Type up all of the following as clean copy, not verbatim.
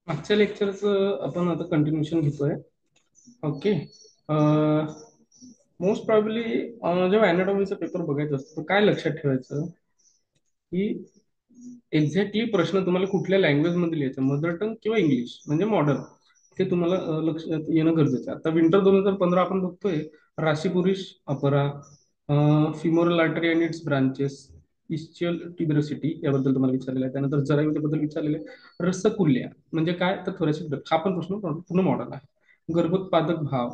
मागच्या लेक्चरचं आपण आता कंटिन्युएशन घेतोय. ओके. मोस्ट प्रॉब्ली जेव्हा अॅनाटॉमीचा पेपर बघायचा असतो काय लक्षात ठेवायचं की एक्झॅक्टली प्रश्न तुम्हाला कुठल्या लँग्वेज मध्ये लिहायचा, मदर टंग किंवा इंग्लिश म्हणजे मॉडर्न, ते तुम्हाला लक्षात येणं गरजेचं आहे. आता विंटर 2015 आपण बघतोय. राशी पुरुष अपरा, femoral artery and its branches, ischial tuberosity याबद्दल तुम्हाला विचारलेलं आहे. त्यानंतर जरायुतेबद्दल विचारलेलं आहे. रसकुल्ल्या म्हणजे काय तर थोरासिक डक्ट, हा पण प्रश्न पूर्ण मॉडल आहे. गर्भोत्पादक भाव,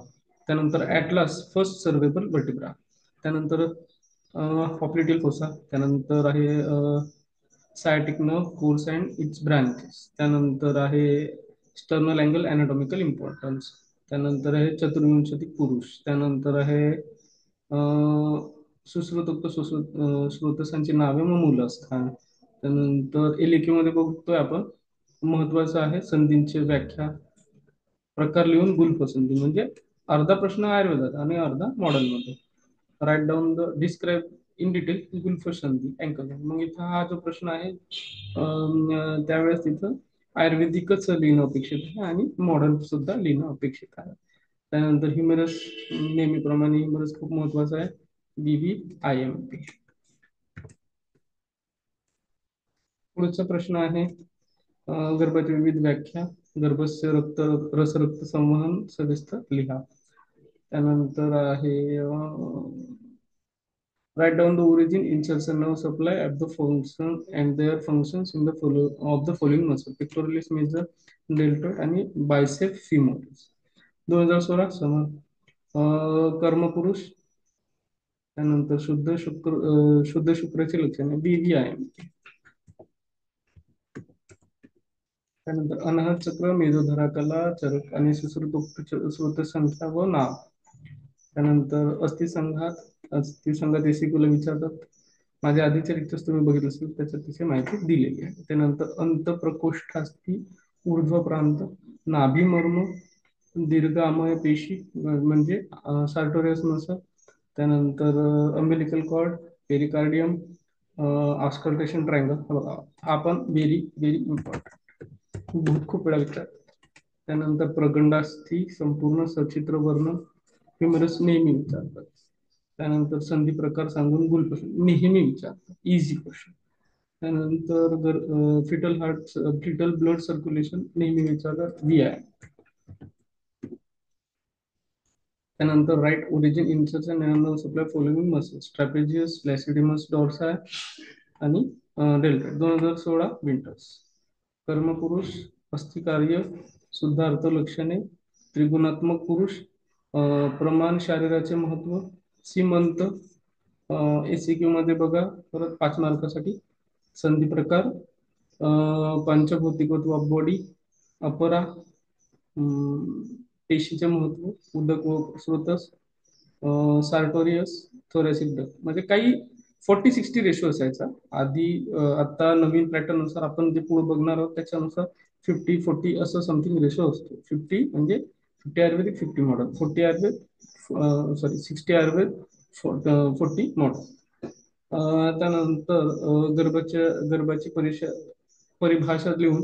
त्यानंतर ॲटलास फर्स्ट सर्वेबल वर्टिब्रा, त्यानंतर पॉप्लिटियल फोसा, त्यानंतर आहे sciatic nerve course and its branches, त्यानंतर आहे स्टर्नल अँगल अॅनाटॉमिकल इम्पॉर्टन्स, त्यानंतर आहे चतुर्विंशतिक पुरुष, त्यानंतर आहे सुश्रुतोक्त स्रोतसांची नावे व मूलस्थान, त्यानंतर एलिक्यू मध्ये बघतोय आपण महत्वाचं आहे संधींची व्याख्या, प्रकार लिहून गुल्फसंधी, म्हणजे अर्धा प्रश्न आयुर्वेदात आणि अर्धा मॉडर्न मध्ये. Write down the describe in detail गुल्फसंधी अँकल. मग इथं हा जो प्रश्न आहे त्यावेळेस तिथं आयुर्वेदिकच लिहिणं अपेक्षित आहे आणि मॉडर्न सुद्धा लिहिणं अपेक्षित आहे. त्यानंतर ह्युमेरस, नेहमीप्रमाणे ह्युमेरस खूप महत्वाचं आहे. BVIMP. पुढचा प्रश्न आहे गर्भाची विविध व्याख्या, गर्भस्य रक्त रसरक्त संवहन सविस्तर लिहा. त्यानंतर आहे write down the origin, insertion, nerve supply at the function and their functions in the following muscle: pectoralis major, deltoid आणि बायसेप femoris. 2016 सम कर्मपुरुष, त्यानंतर शुद्ध शुक्राची लक्षणे BVIM, त्यानंतर अनाहत चक्र, मेजोधरा कला, चरक आणि सुश्रुतोक्त स्रोत संख्या व नाव. त्यानंतर अस्थिसंघात एसिकुला विचारतात. माझ्या आधीचे लेक्चर्स तुम्ही बघितलं असेल त्याच्यात तिची माहिती दिलेली आहे. त्यानंतर अंतप्रकोष्ठास्थी ऊर्ध्व प्रांत, नाभिमर्म, दीर्घ आमय पेशी म्हणजे सार्टोरियस मसल, त्यानंतर umbilical cord, pericardium, auscultation triangle. हा पण व्हेरी व्हेरी इम्पॉर्टंट, खूप वेळा विचार. त्यानंतर प्रगंडास्थी संपूर्ण सचित्र वर्ण, ह्युमरस नेहमी विचारतात. त्यानंतर संधी प्रकार सांगून गुल्फसंधी नेहमी विचारतात, इझी क्वेश्चन. त्यानंतर फिटल ब्लड सर्क्युलेशन नेहमी विचारतात, VI. त्यानंतर write origin, insertion and supply following muscles: trapezius, latissimus dorsi आणि डेल्टॉइड. 2016 विंटर्स. कर्मपुरुष, अस्थिकार्य, शुद्धार्थ लक्षणे, त्रिगुणात्मक पुरुष, प्रमाण शरीराचे महत्व, सीमंत, ACQ मध्ये बघा परत 5 मार्कासाठी. संधी प्रकार, पंचभौतिकत्व ऑफ बॉडी, अपरा, पेशीचे महत्व, उदक व स्रोतस, सार्टोरियस, थोरॅसिक डक्ट. म्हणजे काही 40-60 रेशो असायचा आधी. आता नवीन पॅटर्न नुसार आपण जे पुढे बघणार आहोत त्याच्यानुसार 50-40 असं समथिंग रेशो असतो. 50 म्हणजे 50 आयुर्वेदिक, 50 modern, 40 Ayurveda, sorry 60 Ayurveda, 40 modern. त्यानंतर गर्भाची परिभाषा लिहून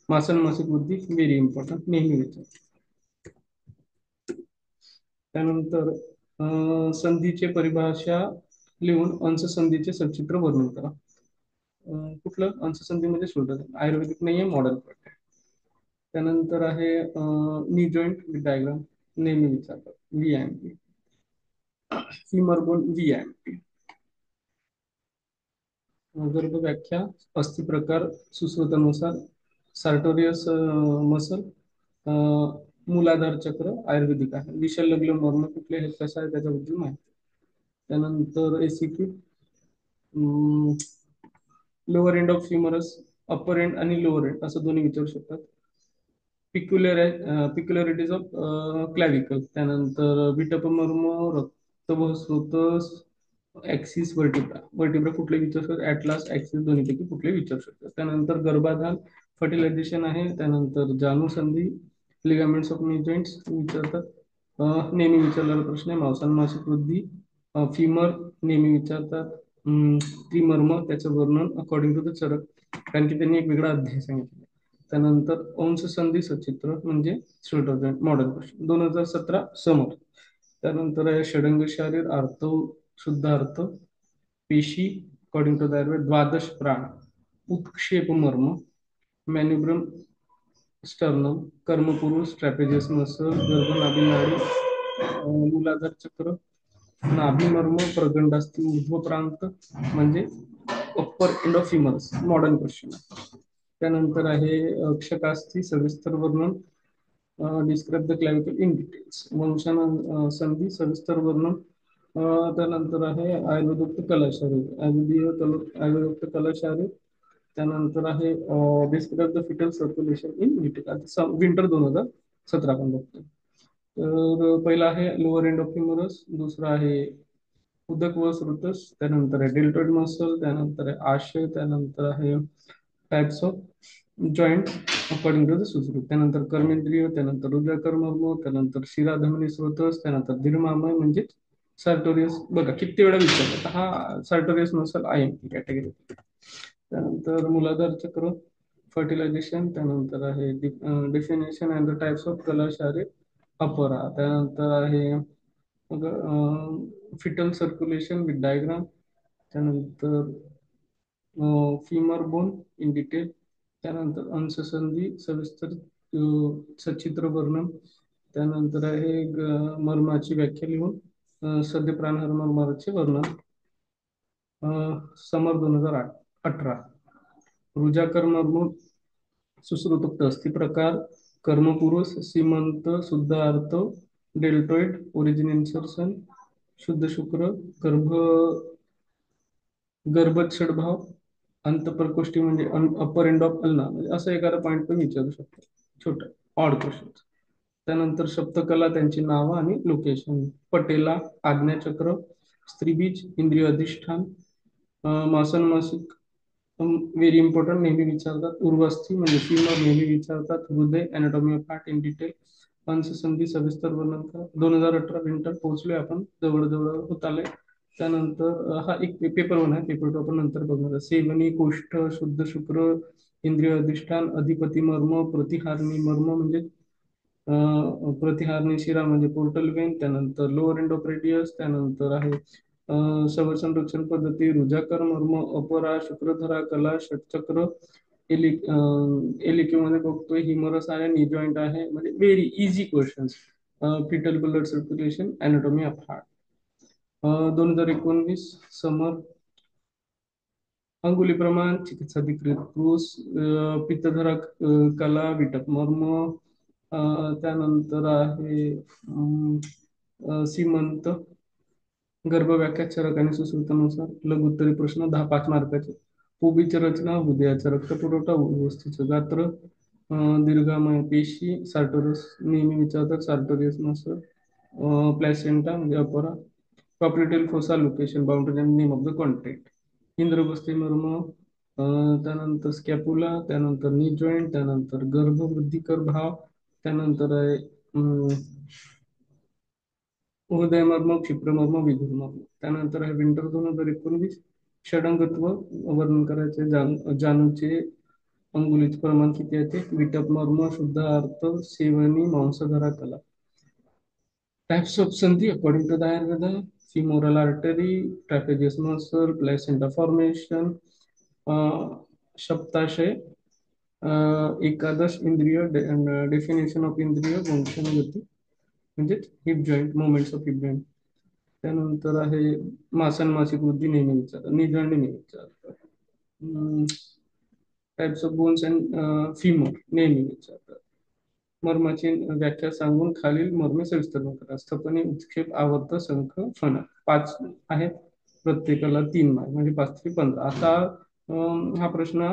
मासन मासिक बुद्धी व्हेरी इम्पॉर्टंट, नेहमी विचार. त्यानंतर संधीचे परिभाषा लिहून अंशसंधीचे सचित्र वर्णन करा. कुठलं अंशसंधीमध्ये शोधत आयुर्वेदिक नाहीये, मॉडर्न. त्यानंतर आहे नी जॉईंट डायग्राम नेहमी विचारतात, VIMP. Femur bone VIMP. गर्भ व्याख्या, अस्थि प्रकार सुश्रुतानुसार, सार्टोरियस मसल, मूलाधार चक्र आयुर्वेदिक आहे. विषल्य मर्म कुठले हे कसं आहे त्याच्याबद्दल माहिती. त्यानंतर ACQ, lower end of humerus, upper end आणि लोअर एंड असं दोन्ही विचारू शकतात. पिक्युलरिटीज ऑफ क्लॅविकल, त्यानंतर विटपमर्म, रक्तवह स्रोतस, ऍक्सिस वर्टिब्रा. वर्टिब्रा कुठले विचारू शकतात, ऍटलास, ऍक्सिस दोन्हीपैकी कुठले विचारू शकतात. त्यानंतर गर्भाधान, फर्टिलायझेशन आहे. त्यानंतर जानुसंधी, लिगामेंट्स ऑफ नी जॉईंट्स विचारतात. नेहमी विचारलेला प्रश्न आहे. मांसामासिक वृद्धी, फिमर नेहमी विचारतात. त्रिमर्म त्याचं वर्णन अकॉर्डिंग टू द चरक, कारण की त्यांनी एक वेगळा अध्याय सांगितला. त्यानंतर अंश संधी सचित्र म्हणजे शोल्डर जॉईंट मॉडर्न क्वेश्चन 2017 समर. त्यानंतर आहे षडंग शारीर अर्थ, शुद्ध अर्थ, पेशी अकॉर्डिंग टू द आयुर्वेद, द्वादश प्राण, उत्क्षेप मर्म, मॅन्युब्रम स्टर्नम, कर्मपुरुष, ट्रॅपेजियस मसल, गर्भनाभी नाडी, मूलाधार चक्र, नाभिमर्म, प्रगंडास्थी ऊर्ध्व प्रांत म्हणजे upper end of humerus modern question. त्यानंतर आहे अक्षकास्थी सविस्तर वर्णन, describe the clavicle in details, वंशान संधी सविस्तर वर्णन. त्यानंतर आहे आयुर्वेदोक्त कलाशारीर, आयुर्वेदोक्त कलाशारीर. त्यानंतर आहे describe the fetal circulation in detail, आता विंटर 2017 आपण बघतो. तर पहिला आहे लोअर एंड ऑफ फिमरस, दुसरा आहे उदक व स्रुतस, त्यानंतर आहे डेल्टॉइड मसल, त्यानंतर आहे आशय, त्यानंतर आहे types of joint according to the Sushruta, त्यानंतर कर्मेंद्रिय, त्यानंतर हृदयकर्मर्म, त्यानंतर शिराधमनी स्रोतस, त्यानंतर दीर्घमामय म्हणजे सार्टोरियस. बघा किती वेळा विचारलं, हा सार्टोरियस मसल आहे कॅटेगरी. त्यानंतर मूलाधार चक्र, फर्टिलायझेशन, त्यानंतर आहे definition and the types of कलाशारीर अपरा, त्यानंतर आहे फिटल सर्क्युलेशन विथ डायग्राम, त्यानंतर फिमर बोन इन डिटेल, त्यानंतर अंशसंधी सविस्तर सचित्र वर्णन, त्यानंतर आहे मर्माची व्याख्या लिहून सद्य प्राणहार मर्माचे वर्णन. समर 2018 रुजाकर मर्म, सुश्रुतोक्त अस्थि प्रकार, कर्मपुरुष, सीमंत, शुद्ध अर्थ, डेल्टोइड, ओरिजिन इन्सर्शन, शुद्ध शुक्र, गर्भच्छडभाव, अंतप्रकोष्ठी म्हणजे अप्पर एंड ऑफ अल्ना, म्हणजे असं एखादा पॉईंट पण विचारू शकतो, छोट ऑड क्वेश्चन. त्यानंतर सप्तकला, त्यांची नावं आणि लोकेशन, पटेला, आज्ञाचक्र, स्त्रीबीज, इंद्रिय अधिष्ठान, मासन मासिक व्हेरी इम्पॉर्टंट नेहमी विचारतात, उर्वस्थी म्हणजे फिमर नेहमी विचारतात, हृदय, anatomy of heart in detail, अंशसंधी सविस्तर वर्णन करा. 2018 विंटर पोहोचलोय आपण, जवळ होत आले. त्यानंतर हा एक पेपर 1 आहे, पेपर 2 आपण नंतर बघणार. सेवनी कोष्ठ, शुद्ध शुक्र, इंद्रिय अधिष्ठान, अधिपती मर्म, प्रतिहारणी मर्म म्हणजे प्रतिहारणी शिरा म्हणजे पोर्टल वेन, त्यानंतर लोअर एंड ऑफ रेडियस, त्यानंतर आहे संरक्षण पद्धती, रुजाकर मर्म, अपरा, शुक्रधरा, कला, षटचक्र, एलिक्यू मध्ये बघतोय, हिमरस आहे, नी जॉईंट आहे, म्हणजे very easy questions. Fetal blood circulation, anatomy of heart. 2019 summer, अंगुली प्रमाण, चिकित्सा अधिकृत क्रूस, पित्तधरा कला, विटप मर्म, त्यानंतर आहे सीमंत, गर्भव्याख्या, चरक आणि सुश्रुतानुसार, लघुत्तरी प्रश्न 10 5 मार्काचे, पुबीची रचना, हृदयाचा रक्तपुरवठा, वस्तीचं गात्र, दीर्घामय पेशी, सार्टोरियस नेहमी विचारतात, सार्टोरियस मसल, प्लॅसेंटा म्हणजे अपरा, कॉपरेटिव्ह fossa, location, boundary and name of the contents, इंद्रबस्ती मर्म, त्यानंतर स्कॅपुला, त्यानंतर नी जॉईंट, त्यानंतर गर्भवृद्धिकर भाव, त्यानंतर आहे हृदयमर्म, क्षिप्रमर्म, विधुर्मर्म. त्यानंतर आहे विंटर 2019 षडंगत्व वर्णन करायचे, जानूचे अंगुलीचे प्रमाण किती आहे ते, विटप मर्म, शुद्ध अर्थ, सेवनी, मांसधरा कला, टाइप्स ऑफ संधी according to the Ayurveda, femoral artery, trapezius muscle, placenta formation, सप्ताशय, एकादश इंद्रिय, डेफिनेशन ऑफ इंद्रिय, वंशन गती म्हणजे hip joint, movements of hip joint. त्यानंतर आहे मासन मासिक वृद्धी नेहमी विचारतात, निजण नेहमी विचारतात, types of bones and femur नेहमी विचारतात, मर्माची व्याख्या सांगून खालील मर्मे सविस्तर करा, स्थपनी, उत्क्षेप, आवर्त, शंख, फणा, 5 आहेत, प्रत्येकाला 3 मार्क म्हणजे 5 ते 15. आता हा प्रश्न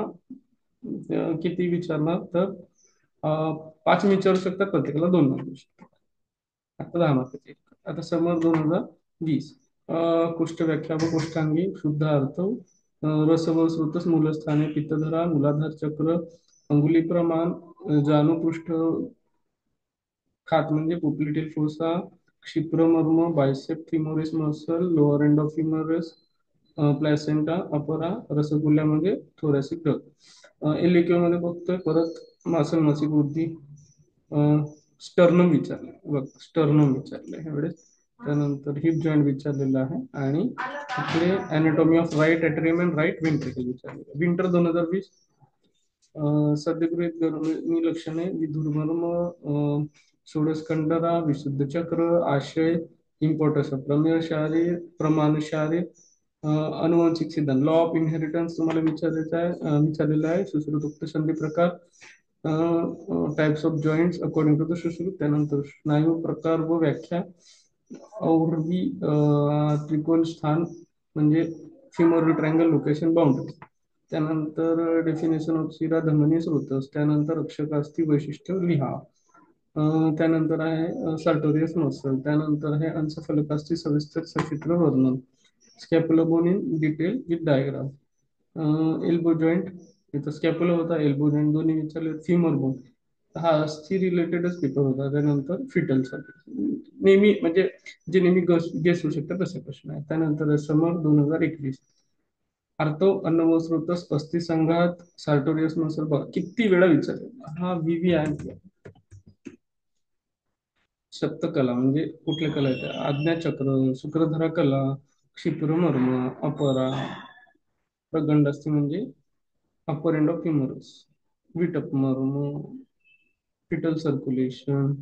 किती विचारणार तर 5 विचारू शकतात, प्रत्येकाला 2 मार्क देऊ शकतात. आता 10 मार्काचे. आता समर 2020 कुष्ठ व्याख्या व कुष्ठांगी, शुद्ध अर्थ, रस व स्रोतस, मूलस्थाने, पित्तधरा, मूलाधार चक्र, अंगुली प्रमाण, जानूपृष्ठ खात म्हणजे पोप्लिटेल फोसा, क्षिप्रमर्म, bicep femoris muscle, lower end of femoris, placenta, अपरा, रसगुल्ल्यामध्ये थोरॅसिक डग. एलिक्यू मध्ये बघतोय परत मासल मासिक वृद्धी, स्टर्नम विचारलं बघ, स्टर्नम विचारलं ह्यावेळेस. त्यानंतर हिप जॉईंट विचारलेलं आहे, आणि इकडे anatomy of right atrium and right ventricle विचारलेलं. विंटर 2020. सद्यगृहीत गर्भनी लक्षणे विधुर्मर्म, षोडशखंडरा, विशुद्ध चक्र, आशय, इम्पॉर्टन्स ऑफ प्रमेय शारीर, प्रमाण शारीर, अनुवांशिक सिद्धांत, लॉ ऑफ इनहेरिटन्स तुम्हाला विचारलेला आहे. सुश्रुतोक्त संधी प्रकार, types of joints according to the Sushruta. त्यानंतर स्नायू प्रकार व व्याख्या, और्वी त्रिकोण स्थान म्हणजे फिमोरल ट्रायंगल लोकेशन बाउंड्री. त्यानंतर डेफिनेशन ऑफ शिरा धमनी स्रोतस. त्यानंतर अक्षकास्थी वैशिष्ट्य लिहा. त्यानंतर आहे सार्टोरियस मसल. त्यानंतर आहे अंशफलकास्थी सविस्तर सचित्र वर्णन. Scapula bone in detail with diagram. Elbow joint, इथं स्कॅपुला होता, एल्बो जॉईंट दोन्ही विचारले. फिमर बोन, हा अस्थी रिलेटेडच पेपर होता. त्यानंतर फिटल साठी नेहमी म्हणजे जे नेहमी गेस होऊ शकतात तसे प्रश्न आहे. त्यानंतर समर 2021. आर्थो अन्न व स्रोतस अस्थि संघात सार्टोरियस मसल, बघा किती वेळा विचारले हा. VVIP. सप्तकला म्हणजे कुठल्या कला येतात? आज्ञाचक्र, शुक्रधरा कला, क्षिप्रमर्म, अपरा, प्रगंड अस्थि म्हणजे अपर एंड ऑफ ह्युमरस, विटप मर्म, फिटल सर्क्युलेशन,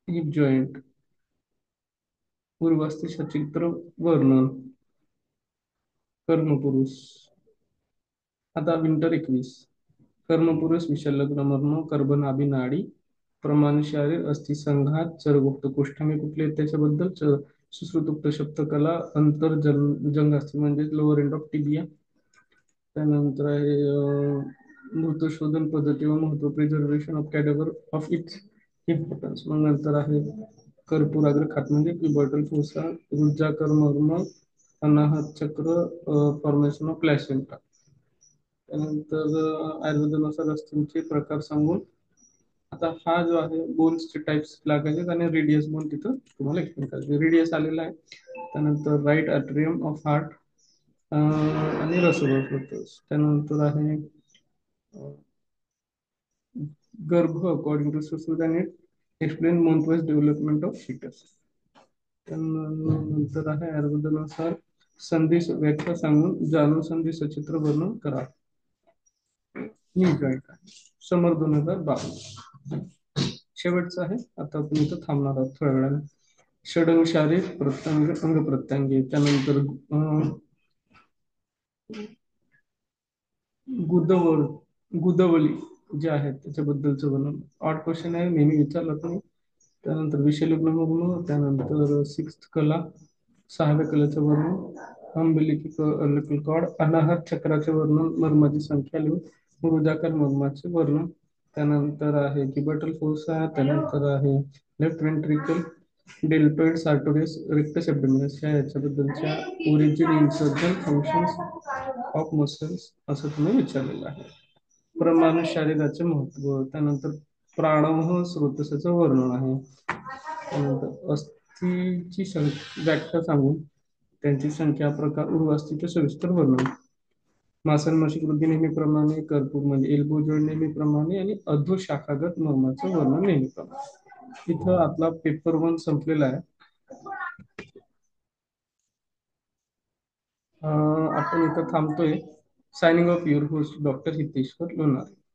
हिप जॉइंट, पूर्वास्थि सचित्र वर्णन, कर्मपुरुष. आता विंटर 21. कर्मपुरुष, विषल्लग्न मर्म, कर्बनाभी नाडी, प्रमाण शारीर, अस्थि संघात, चरगुप्त कोष्ठांगे कुठले आहेत त्याच्याबद्दल, सुश्रुतोक्त शब्दकला, अंतर जंगास्थी म्हणजे लोअर एंड ऑफ टिबिया. त्यानंतर आहे मृत शोधन पद्धती व महत्व, preservation of cadaver of its importance. मग नंतर आहे कर्पूराग्र खात म्हणजे क्युबॉटल फोसा, रुजाकर मर्म, अनाहत चक्र, फॉर्मेशन ऑफ प्लॅसेंटा. त्यानंतर आयुर्वेदानुसार असतींचे प्रकार सांगून, आता हा जो आहे बोन्सचे टाइप्स लागायचे आणि रेडियस बोन तिथं तुम्हाला एक्सप्लेन करायचे. रेडियस आलेला आहे. त्यानंतर राईट आर्टरियम ऑफ हार्ट आणि रसोबस होतं. त्यानंतर आहे गर्भ अकॉर्डिंग टू सुश्रुत आणि explain month wise development of fetus. त्यानंतर आहे आयुर्वेदानुसार संधी व्याख्या सांगून जाणून संधी सचित्र वर्णन करा. समर 2022. शेवटचं आहे, आता आपण इथं थांबणार आहोत थोड्या वेळाने. षडंग शारीर प्रत्यंग अंग प्रत्यंगे. त्यानंतर गुदवर गुदवली जे आहेत त्याच्याबद्दलचं वर्णन. 8 क्वेश्चन आहे, नेहमी विचारला तुम्ही. त्यानंतर विषयलग्न मग्न, त्यानंतर 6th कला, 6व्या कलेचं वर्णन, अम्बिलिकल कॉर्ड, अनाहत चक्राचे वर्णन, मर्माची संख्या लिहून, मृदाकार मर्माचे वर्णन. त्यानंतर आहे किबटल फोसा. त्यानंतर आहे लेफ्ट वेंट्रिकल, डेल्टॉइड, सार्टोरियस, रिक्त सेप्टिमिनस याच्याबद्दलच्या ओरिजिन, इन्सर्जन, फंक्शन्स ऑफ मसल्स असं तुम्ही विचारलेलं आहे. प्रमाण शारीराचे महत्व. त्यानंतर प्राणवह स्रोतसाचं वर्णन आहे. त्यानंतर अस्थीची व्याख्या सांगून त्यांची संख्या, प्रकार, उर्वास्थीचे सविस्तर वर्णन. मासल मासिक वृद्धी नेहमीप्रमाणे, कर्पूर म्हणजे एल्बो जॉईंट नेहमीप्रमाणे, आणि अधोशाखागत मर्माचं वर्णन नेहमीप्रमाणे. इथं आपला पेपर 1 संपलेला आहे. आपण इथं थांबतोय. Signing off your host doctor Hiteshwar Lonar.